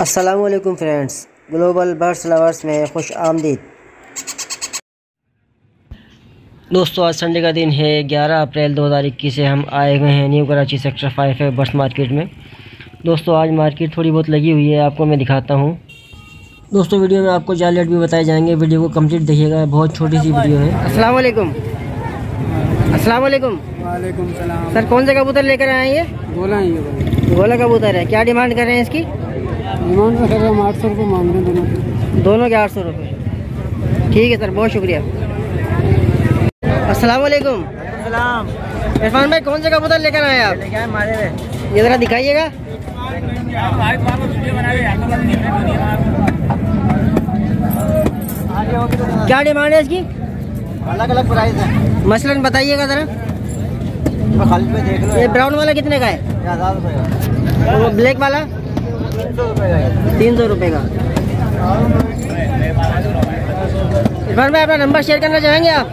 अस्सलामुअलैकुम friends, global birds lovers में खुश आमदीद। दोस्तों, आज संडे का दिन है 11 अप्रैल 2021 से हम आए हुए हैं न्यू कराची सेक्टर 5 है बर्ड्स मार्केट में। दोस्तों, आज मार्केट थोड़ी बहुत लगी हुई है, आपको मैं दिखाता हूँ। दोस्तों, वीडियो में आपको जाल रेट भी बताए जाएंगे, वीडियो को कंप्लीट देखिएगा, बहुत छोटी सी वीडियो है। अस्सलाम वालेकुम। अस्सलाम वालेकुम। वालेकुम सलाम। सर, कौन सा कबूतर लेकर आए हैं? ये गोला है, ये गोला कबूतर है। क्या डिमांड कर रहे हैं इसकी? डिमांड तो सर हम 800 रुपये मांग रहे हैं दोनों के 800 रुपये। ठीक है सर, बहुत शुक्रिया। अस्सलाम वालेकुम। सलाम। इरफान भाई, कौन सा कबूतर लेकर आए आप? ये ज़रा दिखाइएगा। क्या डिमांड है इसकी? अलग अलग प्राइस है, मसलन बताइएगा ज़रा। खाली पे देख लो। ये ब्राउन वाला कितने का है? 1000 रुपये का। और वो ब्लैक वाला 300 रुपये का। 300 रुपये का। इरफान भाई, अपना नंबर शेयर करना चाहेंगे आप?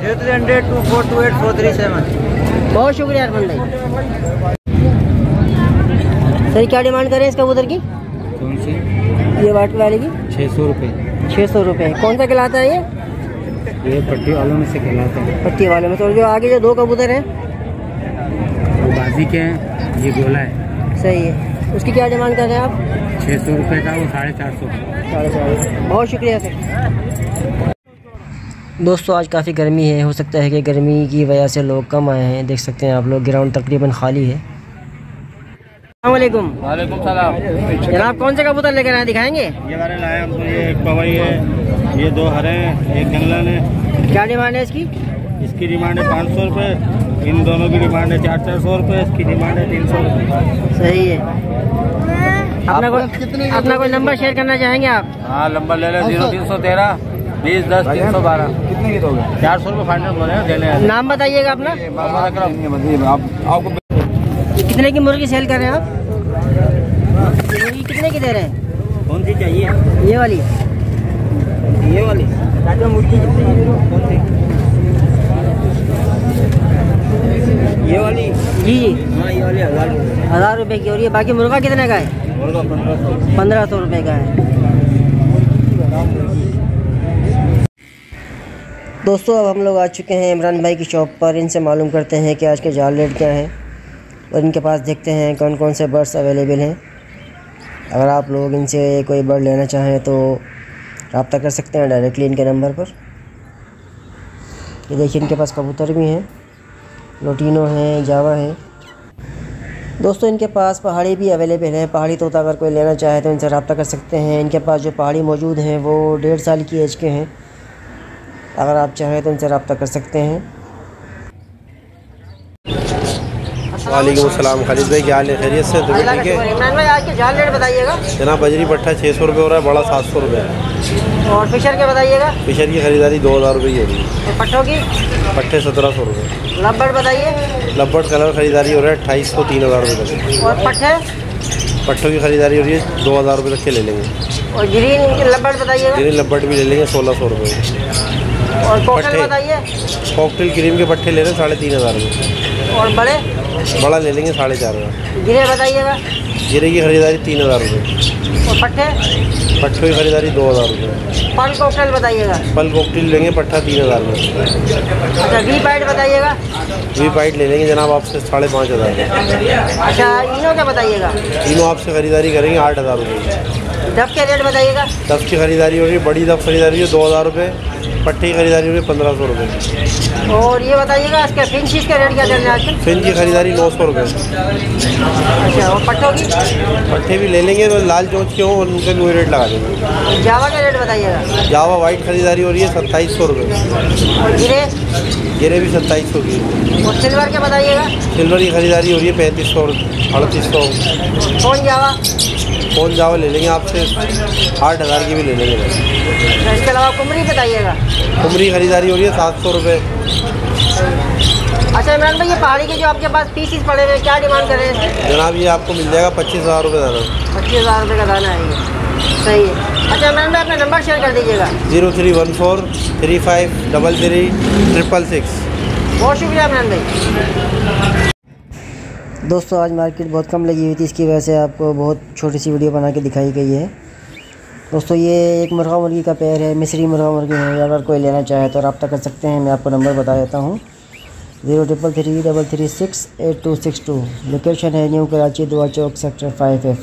0300242847। बहुत शुक्रिया इरफान भाई। सर, क्या डिमांड करें इस कबूतर की? कौन सी? ये वाट वाले की 600 रुपये। 600 रुपये। कौन सा कहलाता है ये पट्टी वालों में से कहलाता है। पट्टी वाले में। तो जो आगे जो दो कबूतर हैं वो बाजी के हैं, ये गोला है। सही है। उसकी क्या डिमांड कर रहे हैं आप? 600 रुपये का, वो 450। 450। बहुत शुक्रिया सर। दोस्तों, आज काफ़ी गर्मी है, हो सकता है कि गर्मी की वजह से लोग कम आए हैं। देख सकते हैं आप लोग, ग्राउंड तकरीबन खाली है। अस्सलाम वालेकुम। वालेकुम सलाम। जनाब, कौन से कबूतर लेकर आए, दिखाएंगे? ये वाले लाए हमको, ये एक पवई है, ये 2 हरे हैं, एक जंगलन है। क्या डिमांड है इसकी? इसकी डिमांड है 500 रुपये। इन दोनों की डिमांड है 400 रुपये। इसकी डिमांड है 300 रुपये। सही है। अपना कोई नंबर शेयर करना चाहेंगे आप? हाँ, नंबर ले लो 0313 20 10 312। कितने की दोगे? 400 रुपये फाइनल बोले हैं, देने हैं। नाम बताइएगा अपना। आपको कितने की मुर्गी सेल कर रहे हैं आप? मुर्गी कितने की दे रहे हैं? कौन सी चाहिए? ये वाली। ये वाली मुर्गी कितनी? कौन सी? ये वाली? जी जी। हाँ, ये वाली 1000 रुपये। 1000 रुपये की। और ये बाकी मुर्गा कितने का है? मुर्गा 1500। 1500 रुपये का है। दोस्तों, अब हम लोग आ चुके हैं इमरान भाई की शॉप पर। इनसे मालूम करते हैं कि आज के जाल रेट क्या हैं और इनके पास देखते हैं कौन कौन से बर्ड्स अवेलेबल हैं। अगर आप लोग इनसे कोई बर्ड लेना चाहें तो रब्ता कर सकते हैं डायरेक्टली इनके नंबर पर। ये देखिए, इनके पास कबूतर भी हैं, लोटिनो हैं, जावा हैं। दोस्तों, इनके पास पहाड़ी भी अवेलेबल है। पहाड़ी तोता अगर कोई लेना चाहे तो इनसे रब्ता कर सकते हैं। इनके पास जो पहाड़ी मौजूद हैं वो 1.5 साल की एज के हैं। अगर आप चाहें तो इनसे रब्ता कर सकते हैं। वालेकुम सलाम। खालिद भाई, क्या हाल है? खैरियत से? तो ठीक है। इमरान भाई, आज के जाल रेट बताइएगा। जनाब, बजरी पट्टा 600 रुपये हो रहा है, बड़ा 700 रुपये है। और फिशर के बताइएगा। फिशर की खरीदारी 2000 रुपये की हो रही है। और पट्टों की? पट्टे 1700 रुपये। लब्बड़ बताइए। लब्बट कलर खरीदारी हो रहा है 2800 3000 रुपये तक। और पट्टे? पट्टों की खरीदारी हो रही है 2000 रुपये तक के ले लेंगे। और ग्रीन लब्बड़ बताइएगा। ग्रीन लब्बट भी ले लेंगे 1600 रुपये। और कोकटल पट्टे? बताइए। कॉकटेल क्रीम के पट्टे ले रहे हैं 3500 रुपये। और बड़े? बड़ा ले लेंगे 4500। गिरे बताइएगा। गिरे की खरीदारी 3000 रुपये। और पट्टे? पट्टों की खरीदारी 2000 रुपये। पल कोकटल बताइएगा। पल कॉकटेल लेंगे पट्टा 3000 रुपये। अच्छा, वी पाइट बताइएगा। वी पाइट ले लेंगे जनाब आपसे 5500। अच्छा, इनो क्या बताइएगा? तीनों आपसे खरीदारी करेंगे 8000 रुपये। डब के रेट बताइएगा। दफ की खरीदारी हो रही है, बड़ी दफ खरीदारी है 2000 रुपये। पट्टे की खरीदारी हो रही है 1500 रुपये। और ये बताइएगा, इसके फिंचिस के रेट क्या चल रहे हैं आजकल? फिन की खरीदारी 900 रुपये। अच्छा, और पट्टों की? पट्टे भी ले लेंगे तो लाल चोंच के हों और उनका भी वही रेट लगा देंगे। जावा का रेट बताइएगा। जावा वाइट खरीदारी हो रही है 2700 रुपये। और गिरे? गिरे भी 2700 की। और सिल्वर के बताइएगा। सिल्वर की खरीदारी हो रही है 3500 3800। कौन जावा? कौन जावा ले लेंगे आपसे 8000 की भी ले लेंगे। अच्छा, इसके अलावा कुमरी बताइएगा। कुमरी खरीदारी हो रही है 700 रुपये। अच्छा इमरान भाई, ये पहाड़ी के जो आपके पास पीसीस पड़े हुए हैं, क्या डिमांड कर रहे हैं? जनाब, ये आपको मिल जाएगा 25000 रुपये दाना। 25000 रुपये का दाना है ये। सही है। अच्छा इमरान भाई, अपना नंबर शेयर कर दीजिएगा। 0314 35 33 666। बहुत शुक्रिया इमरान भाई। दोस्तों आज मार्केट बहुत कम लगी हुई थी, इसकी वजह से आपको बहुत छोटी सी वीडियो बना के दिखाई गई है। दोस्तों ये एक मुर्गा मुर्गी का पेयर है, मिस्री मुर्गा मुर्गी है। अगर कोई लेना चाहे तो रब्ता कर सकते हैं। मैं आपको नंबर बता देता हूँ 0333368262। लोकेशन है न्यू कराची, दुआ चौक, सेक्टर 5F।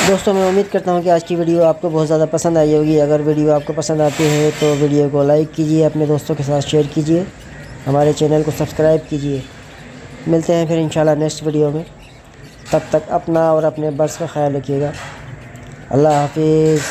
दोस्तों मैं उम्मीद करता हूँ कि आज की वीडियो आपको बहुत ज़्यादा पसंद आई होगी। अगर वीडियो आपको पसंद आती है तो वीडियो को लाइक कीजिए, अपने दोस्तों के साथ शेयर कीजिए, हमारे चैनल को सब्सक्राइब कीजिए। मिलते हैं फिर इंशाल्लाह नेक्स्ट वीडियो में। तब तक अपना और अपने बर्ड्स का ख्याल रखिएगा। अल्लाह हाफिज़।